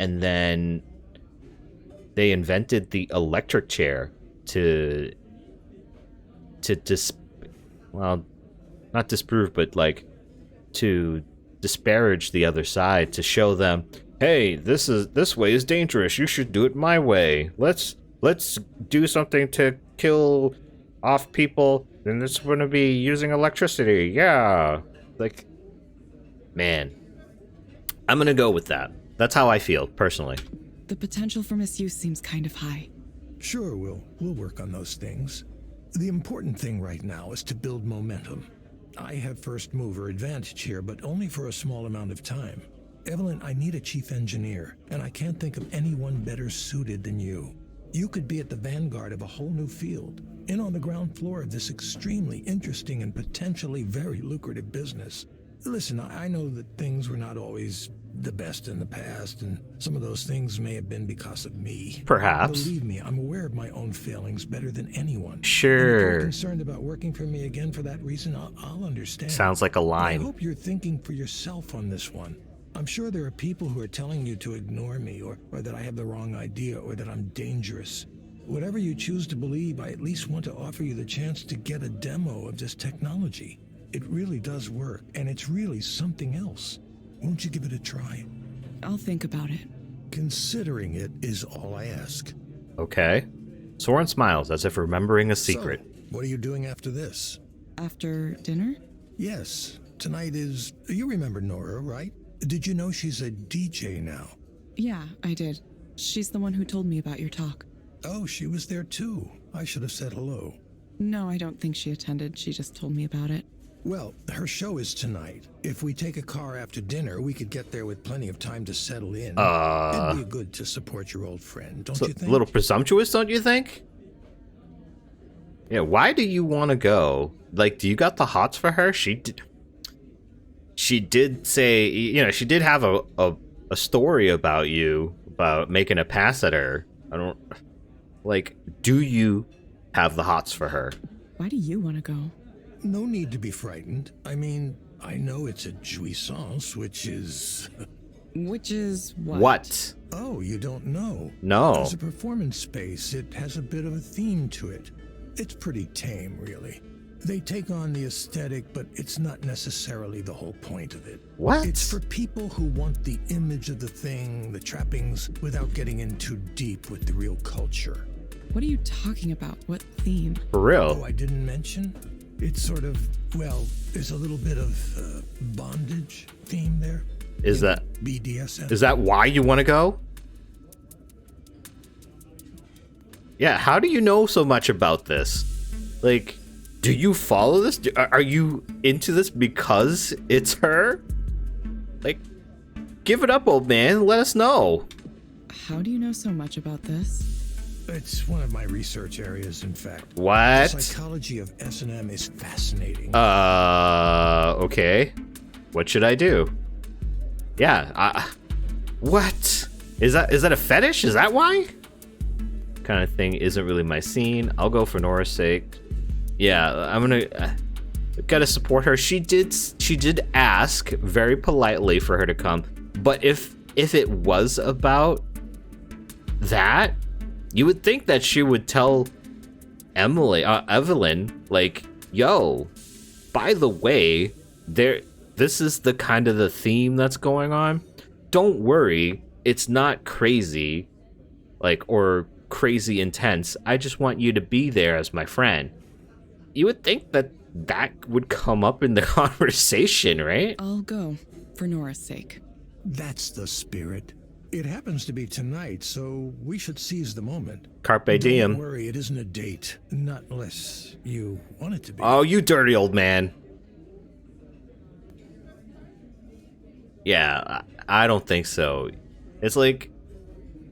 and then they invented the electric chair to well, not disprove, but like to disparage the other side, to show them, hey, this way is dangerous. You should do it my way. Let's do something to kill off people, and it's going to be using electricity. Yeah. Like, man, I'm going to go with that. That's how I feel, personally. The potential for misuse seems kind of high. Sure, we'll work on those things. The important thing right now is to build momentum. I have first mover advantage here, but only for a small amount of time. Evelyn, I need a chief engineer, and I can't think of anyone better suited than you. You could be at the vanguard of a whole new field, in on the ground floor of this extremely interesting and potentially very lucrative business. Listen, I know that things were not always the best in the past, and some of those things may have been because of me. Perhaps. Believe me, I'm aware of my own failings better than anyone. Sure. And if you're concerned about working for me again for that reason, I'll understand. Sounds like a line. I hope you're thinking for yourself on this one. I'm sure there are people who are telling you to ignore me, or that I have the wrong idea, or that I'm dangerous. Whatever you choose to believe, I at least want to offer you the chance to get a demo of this technology. It really does work, and it's really something else. Won't you give it a try? I'll think about it. Considering it is all I ask. Okay. Soren smiles as if remembering a secret. So, what are you doing after this? After dinner? Yes. Tonight is... You remember Nora, right? Did you know she's a DJ now? Yeah, I did. She's the one who told me about your talk. Oh, she was there too. I should have said hello. No, I don't think she attended. She just told me about it. Well, her show is tonight. If we take a car after dinner, we could get there with plenty of time to settle in. It'd be good to support your old friend, don't you think? A little presumptuous, don't you think? Yeah, why do you want to go? Like, do you got the hots for her? She did say, you know, she did have a story about you, about making a pass at her. I don't... Like, do you have the hots for her? Why do you want to go? No need to be frightened. I mean, I know it's a jouissance, which is... Which is what? What? Oh, you don't know? No. As a performance space, it has a bit of a theme to it. It's pretty tame, really. They take on the aesthetic, but it's not necessarily the whole point of it. What? It's for people who want the image of the thing, the trappings, without getting in too deep with the real culture. What are you talking about? What theme? For real? Oh, I didn't mention? It's sort of, well, there's a little bit of bondage theme there. Is that BDSM? Is that why you want to go? Yeah, how do you know so much about this? Like, do you follow this? Are you into this because it's her? Like, give it up, old man. Let us know. How do you know so much about this? It's one of my research areas, in fact. What? The psychology of S&M is fascinating. Okay. What should I do? Yeah, what? Is that a fetish? Is that why? Kind of thing isn't really my scene. I'll go for Nora's sake. Yeah, I'm gonna gotta support her. She did ask very politely for her to come, but if it was about that, you would think that she would tell Evelyn, like, yo, by the way, this is the kind of the theme that's going on. Don't worry, it's not crazy, like, or crazy intense. I just want you to be there as my friend. You would think that would come up in the conversation, right? I'll go, for Nora's sake. That's the spirit. It happens to be tonight, so we should seize the moment. Carpe diem. Don't worry, it isn't a date. Not unless you want it to be. Oh, you dirty old man. Yeah, I don't think so. It's like,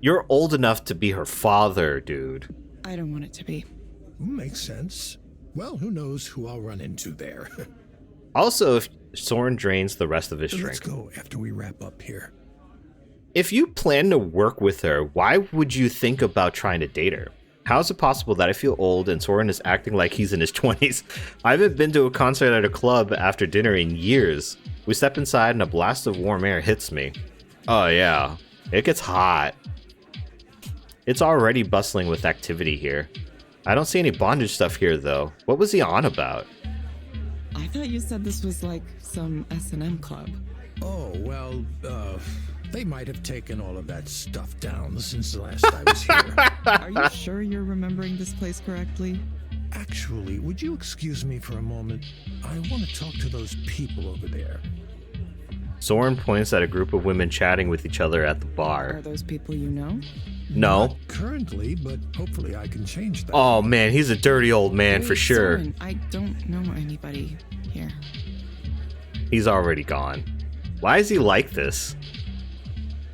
you're old enough to be her father, dude. I don't want it to be. Makes sense. Well, who knows who I'll run into there. Also, if Soren drains the rest of his Let's drink. go after we wrap up here. If you plan to work with her, why would you think about trying to date her? How is it possible that I feel old and Soren is acting like he's in his 20s? I haven't been to a concert at a club after dinner in years. We step inside and a blast of warm air hits me. Oh yeah, it gets hot. It's already bustling with activity here. I don't see any bondage stuff here though. What was he on about? I thought you said this was like some S&M club. Oh, well, they might have taken all of that stuff down since the last I was here. Are you sure you're remembering this place correctly? Actually, would you excuse me for a moment? I want to talk to those people over there. Soren points at a group of women chatting with each other at the Are bar. those people you know? No. Not currently, but hopefully I can change that. Oh man, he's a dirty old man for Wait, sure. Soren, I don't know anybody here. He's already gone. Why is he like this?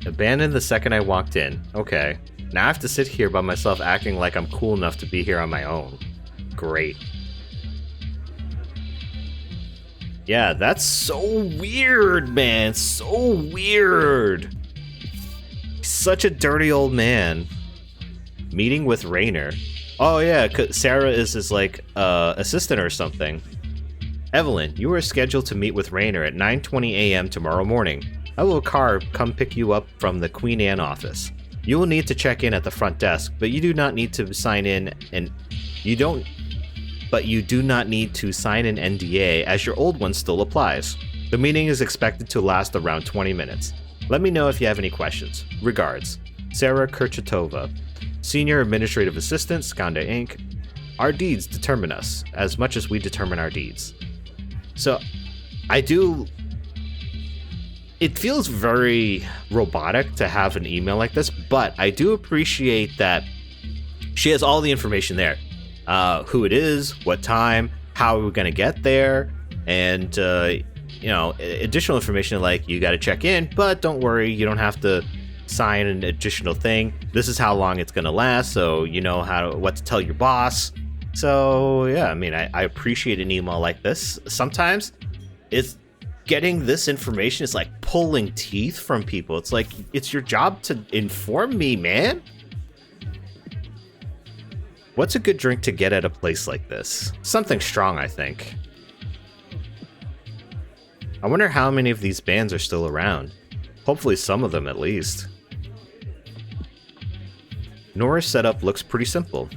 Abandoned the second I walked in. Okay. Now I have to sit here by myself acting like I'm cool enough to be here on my own. Great. Yeah, that's so weird, man. So weird. He's such a dirty old man. Meeting with Rainer. Oh yeah, Sarah is his like assistant or something. Evelyn, you are scheduled to meet with Rainer at 9:20 a.m. tomorrow morning. I will have a car come pick you up from the Queen Anne office. You will need to check in at the front desk, but you do not need to sign in you do not need to sign an NDA as your old one still applies. The meeting is expected to last around 20 minutes. Let me know if you have any questions. Regards, Sarah Kurchatova, Senior Administrative Assistant, Skanda Inc. Our deeds determine us as much as we determine our deeds. So, it feels very robotic to have an email like this, but I do appreciate that she has all the information there. Who it is, what time, how we're going to get there, and, additional information like you got to check in, but don't worry, you don't have to sign an additional thing. This is how long it's going to last, so you know what to tell your boss. So, yeah, I mean, I appreciate an email like this. Sometimes it's getting this information is like pulling teeth from people. It's like, it's your job to inform me, man. What's a good drink to get at a place like this? Something strong, I think. I wonder how many of these bands are still around. Hopefully some of them at least. Nora's setup looks pretty simple.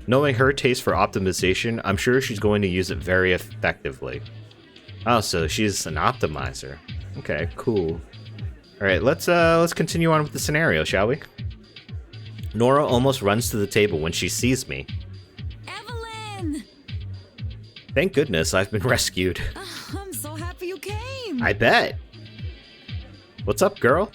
Knowing her taste for optimization, I'm sure she's going to use it very effectively. Oh, so she's an optimizer. Okay, cool. Alright, let's continue on with the scenario, shall we? Nora almost runs to the table when she sees me. Evelyn! Thank goodness I've been rescued. I'm so happy you came. I bet. What's up, girl?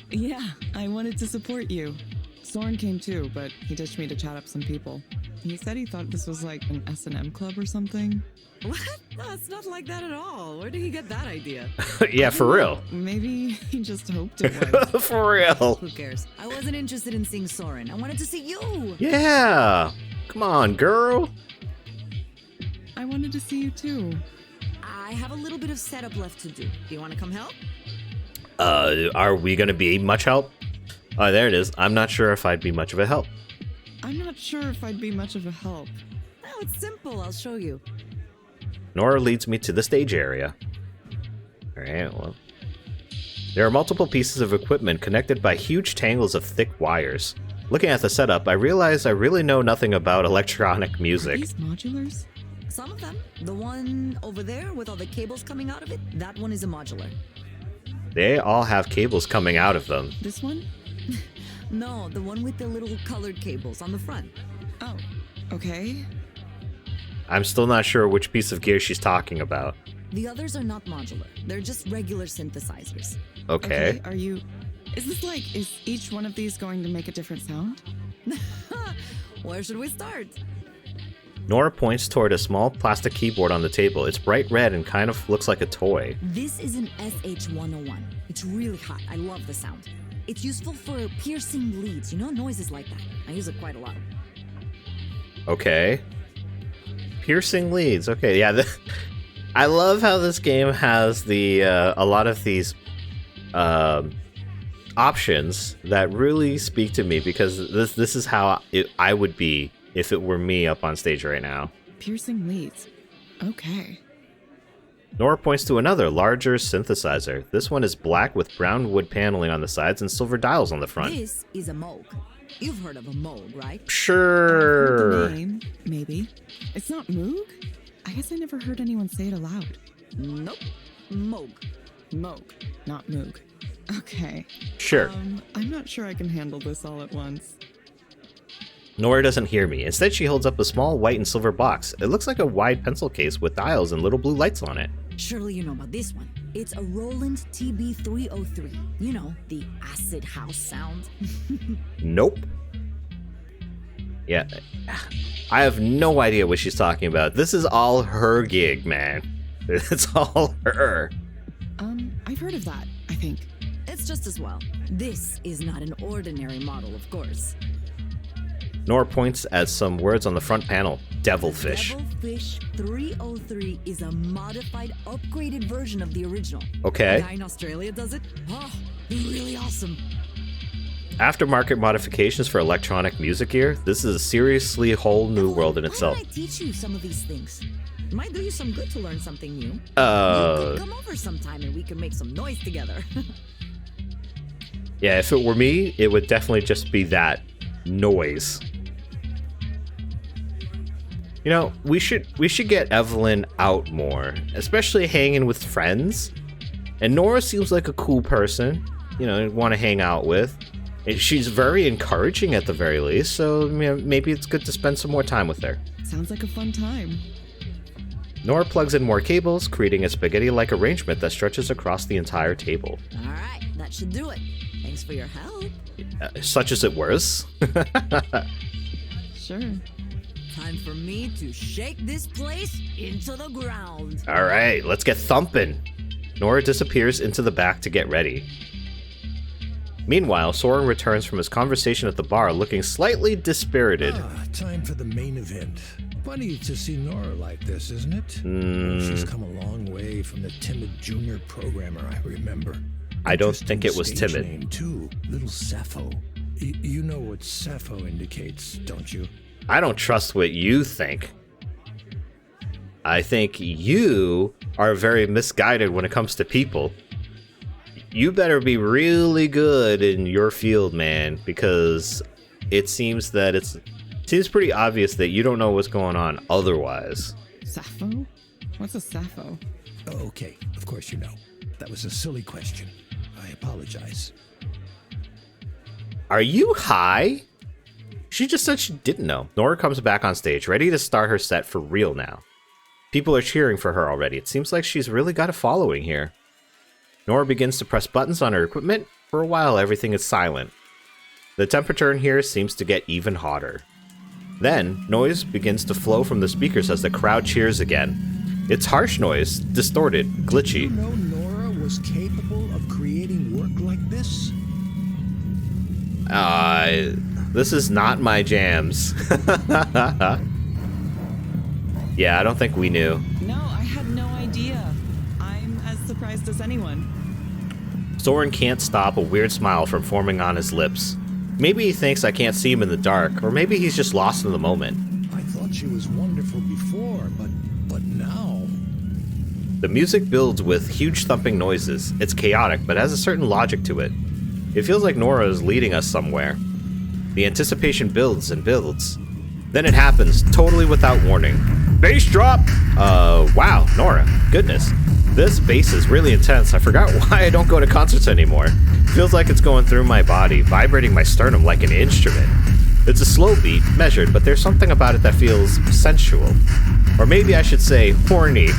Yeah, I wanted to support you. Soren came too, but he ditched me to chat up some people. He said he thought this was like an S&M club or something. What? No, it's not like that at all. Where did he get that idea? Yeah, for real. Maybe he just hoped it was. For real. Who cares? I wasn't interested in seeing Soren. I wanted to see you. Yeah. Come on, girl. I wanted to see you too. I have a little bit of setup left to do. Do you want to come help? Are we gonna be much help? Oh, there it is. I'm not sure if I'd be much of a help. I'm not sure if I'd be much of a help. No, it's simple. I'll show you. Nora leads me to the stage area. Alright, well. There are multiple pieces of equipment connected by huge tangles of thick wires. Looking at the setup, I realize I really know nothing about electronic Are music. these modulars? Some of them. The one over there with all the cables coming out of it, that one is a modular. They all have cables coming out of them. This one? No, the one with the little colored cables on the front. Oh, okay. I'm still not sure which piece of gear she's talking about. The others are not modular. They're just regular synthesizers. Okay. Is each one of these going to make a different sound? Where should we start? Nora points toward a small plastic keyboard on the table. It's bright red and kind of looks like a toy. This is an SH-101. It's really hot. I love the sound. It's useful for piercing leads, noises like that. I use it quite a lot. Okay. Piercing leads. Okay, yeah. I love how this game has a lot of these options that really speak to me, because this is how I would be if it were me up on stage right now. Piercing leads. Okay. Nora points to another, larger synthesizer. This one is black with brown wood paneling on the sides and silver dials on the front. This is a Moog. You've heard of a Moog, right? Sure. The name, maybe. It's not Moog? I guess I never heard anyone say it aloud. Nope. Moog. Moog, not Moog. Okay. Sure. I'm not sure I can handle this all at once. Nora doesn't hear me. Instead, she holds up a small white and silver box. It looks like a wide pencil case with dials and little blue lights on it. Surely you know about this one. It's a Roland TB-303. You know, the acid house sound. Nope. Yeah, I have no idea what she's talking about. This is all her gig, man. It's all her. I've heard of that, I think. It's just as well. This is not an ordinary model, of course. Nora points at some words on the front panel. Devilfish. Devilfish 303 is a modified, upgraded version of the original. Okay. The guy in Australia does it. Oh, they're really awesome. Aftermarket modifications for electronic music gear. This is a seriously whole new world in itself. Why don't I teach you some of these things? It might do you some good to learn something new. You could come over sometime and we can make some noise together. Yeah, if it were me, it would definitely just be that noise. You know, we should get Evelyn out more, especially hanging with friends. And Nora seems like a cool person, you know, want to hang out with. And she's very encouraging at the very least, so you know, maybe it's good to spend some more time with her. Sounds like a fun time. Nora plugs in more cables, creating a spaghetti-like arrangement that stretches across the entire table. All right, that should do it. Thanks for your help. Such as it was. Sure. Time for me to shake this place into the ground. All right, let's get thumping. Nora disappears into the back to get ready. Meanwhile, Soren returns from his conversation at the bar looking slightly dispirited. Time for the main event. Funny to see Nora like this, isn't it? She's come a long way from the timid junior programmer I remember. I don't think it was Stage timid. Name too, Little Sappho. You know what Sappho indicates, don't you? I don't trust what you think. I think you are very misguided when it comes to people. You better be really good in your field, man, because it seems pretty obvious that you don't know what's going on otherwise. Sappho? What's a Sappho? Oh, okay, of course you know. That was a silly question. I apologize. Are you high? She just said she didn't know. Nora comes back on stage, ready to start her set for real now. People are cheering for her already. It seems like she's really got a following here. Nora begins to press buttons on her equipment. For a while, everything is silent. The temperature in here seems to get even hotter. Then, noise begins to flow from the speakers as the crowd cheers again. It's harsh noise, distorted, glitchy. You know Nora was capable of creating work like this? This is not my jams. Yeah, I don't think we knew. No, I had no idea. I'm as surprised as anyone. Soren can't stop a weird smile from forming on his lips. Maybe he thinks I can't see him in the dark, or maybe he's just lost in the moment. I thought she was wonderful before, but now... The music builds with huge thumping noises. It's chaotic, but has a certain logic to it. It feels like Nora is leading us somewhere. The anticipation builds and builds. Then it happens, totally without warning. Bass drop! Wow, Nora, goodness. This bass is really intense. I forgot why I don't go to concerts anymore. Feels like it's going through my body, vibrating my sternum like an instrument. It's a slow beat, measured, but there's something about it that feels sensual. Or maybe I should say, horny.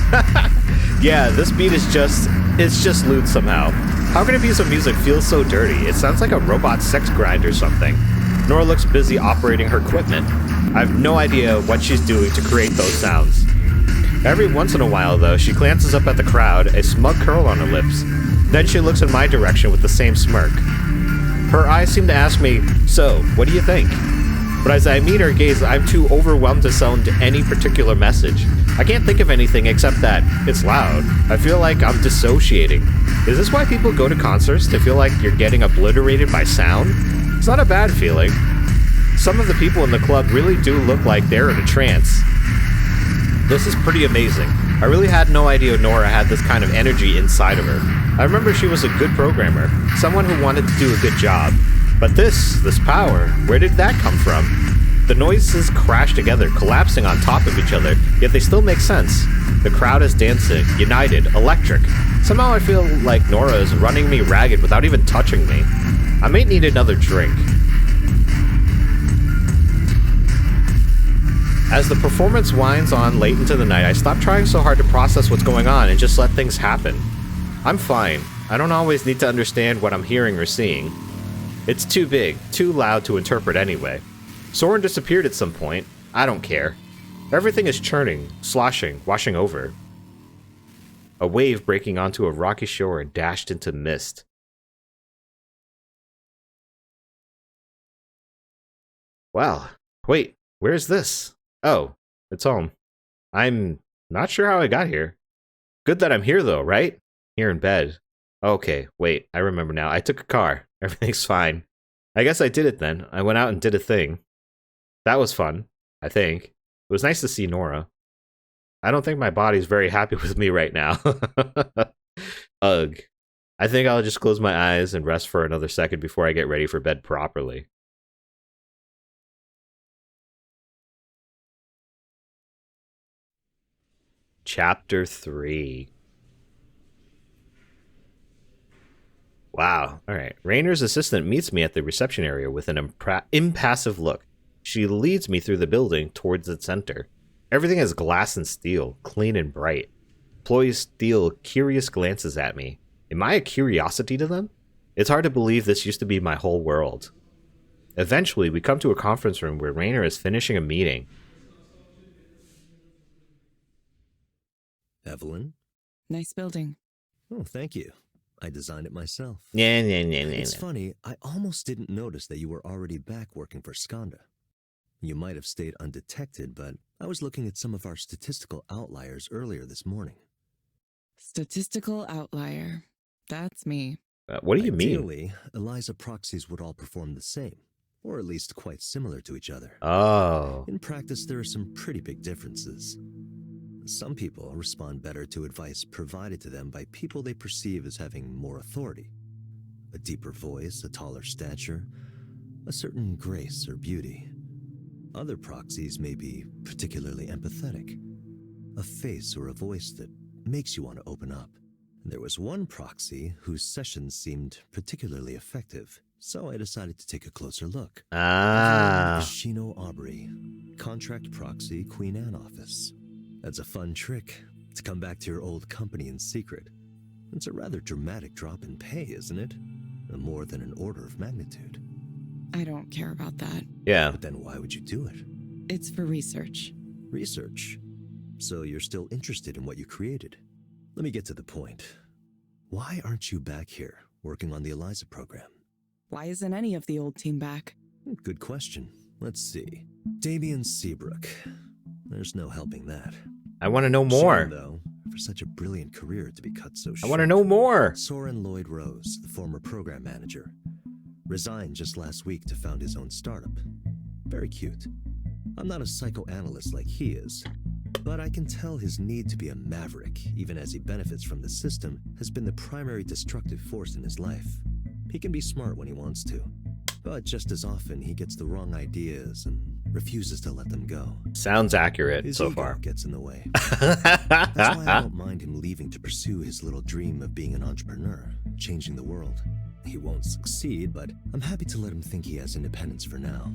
Yeah, this beat is just lewd somehow. How can a piece of music feel so dirty? It sounds like a robot sex grind or something. Nora looks busy operating her equipment. I have no idea what she's doing to create those sounds. Every once in a while, though, she glances up at the crowd, a smug curl on her lips. Then she looks in my direction with the same smirk. Her eyes seem to ask me, "So, what do you think?" But as I meet her gaze, I'm too overwhelmed to sound any particular message. I can't think of anything except that it's loud. I feel like I'm dissociating. Is this why people go to concerts, to feel like you're getting obliterated by sound? It's not a bad feeling. Some of the people in the club really do look like they're in a trance. This is pretty amazing. I really had no idea Nora had this kind of energy inside of her. I remember she was a good programmer, someone who wanted to do a good job. But this power, where did that come from? The noises crash together, collapsing on top of each other, yet they still make sense. The crowd is dancing, united, electric. Somehow I feel like Nora is running me ragged without even touching me. I may need another drink. As the performance winds on late into the night, I stop trying so hard to process what's going on and just let things happen. I'm fine. I don't always need to understand what I'm hearing or seeing. It's too big, too loud to interpret anyway. Soren disappeared at some point. I don't care. Everything is churning, sloshing, washing over. A wave breaking onto a rocky shore and dashed into mist. Wow. Wait, where's this? Oh, it's home. I'm not sure how I got here. Good that I'm here though, right? Here in bed. Okay, wait, I remember now. I took a car. Everything's fine. I guess I did it then. I went out and did a thing. That was fun, I think. It was nice to see Nora. I don't think my body's very happy with me right now. Ugh. I think I'll just close my eyes and rest for another second before I get ready for bed properly. Chapter 3. Wow. Alright. Raynor's assistant meets me at the reception area with an impassive look. She leads me through the building towards the center. Everything is glass and steel, clean and bright. Employees steal curious glances at me. Am I a curiosity to them? It's hard to believe this used to be my whole world. Eventually, we come to a conference room where Raynor is finishing a meeting. Evelyn? Nice building. Oh, thank you. I designed it myself. Yeah. It's funny, I almost didn't notice that you were already back working for Skanda. You might have stayed undetected, but I was looking at some of our statistical outliers earlier this morning. Statistical outlier. That's me. What do you mean? Ideally, Eliza proxies would all perform the same, or at least quite similar to each other. Oh. In practice, there are some pretty big differences. Some people respond better to advice provided to them by people they perceive as having more authority. A deeper voice, a taller stature, a certain grace or beauty. Other proxies may be particularly empathetic. A face or a voice that makes you want to open up. There was one proxy whose sessions seemed particularly effective, so I decided to take a closer look. Ah. Evelyn Ishino-Aubrey, contract proxy, Queen Anne office. That's a fun trick, to come back to your old company in secret. It's a rather dramatic drop in pay, isn't it? More than an order of magnitude. I don't care about that. Yeah. But then why would you do it? It's for research. Research? So you're still interested in what you created? Let me get to the point. Why aren't you back here, working on the Eliza program? Why isn't any of the old team back? Good question. Let's see. Damien Seabrook. There's no helping that. I want to know more. Shame, though, for such a brilliant career to be cut so short. I want to know more. Soren Lloyd Rose, the former program manager, resigned just last week to found his own startup. Very cute. I'm not a psychoanalyst like he is, but I can tell his need to be a maverick, even as he benefits from the system, has been the primary destructive force in his life. He can be smart when he wants to, but just as often he gets the wrong ideas and refuses to let them go. Sounds accurate His so ego far. gets in the way. That's why I don't mind him leaving to pursue his little dream of being an entrepreneur, changing the world. He won't succeed, but I'm happy to let him think he has independence for now.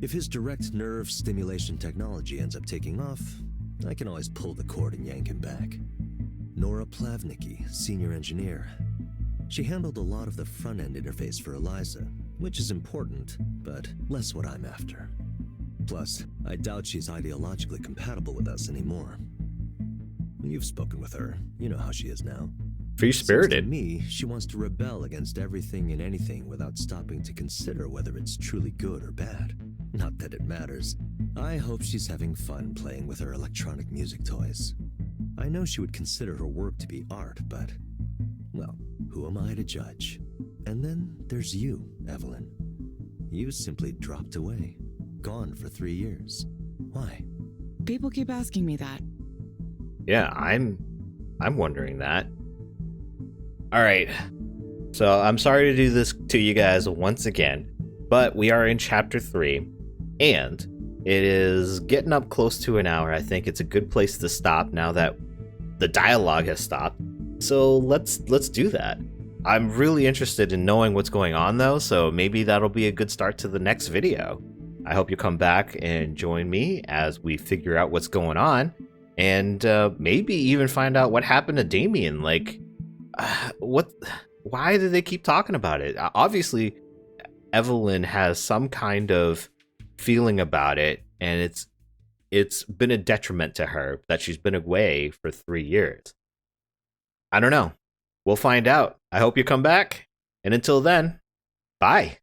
If his direct nerve stimulation technology ends up taking off, I can always pull the cord and yank him back. Nora Plavnicki, senior engineer. She handled a lot of the front-end interface for Eliza, which is important, but less what I'm after. Plus, I doubt she's ideologically compatible with us anymore. You've spoken with her. You know how she is now. Free-spirited. To me, she wants to rebel against everything and anything without stopping to consider whether it's truly good or bad. Not that it matters. I hope she's having fun playing with her electronic music toys. I know she would consider her work to be art, but, well, who am I to judge? And then there's you, Evelyn. You simply dropped away. Gone for 3 years. Why? People keep asking me that. Yeah, I'm wondering that. All right. So I'm sorry to do this to you guys once again, but we are in chapter 3, and It is getting up close to an hour. I think it's a good place to stop now that the dialogue has stopped. So let's do that. I'm really interested in knowing what's going on though, so maybe that'll be a good start to the next video. I hope you come back and join me as we figure out what's going on, and maybe even find out what happened to Damien. Like, why do they keep talking about it? Obviously, Evelyn has some kind of feeling about it, and it's been a detriment to her that she's been away for 3 years. I don't know. We'll find out. I hope you come back. And until then, bye.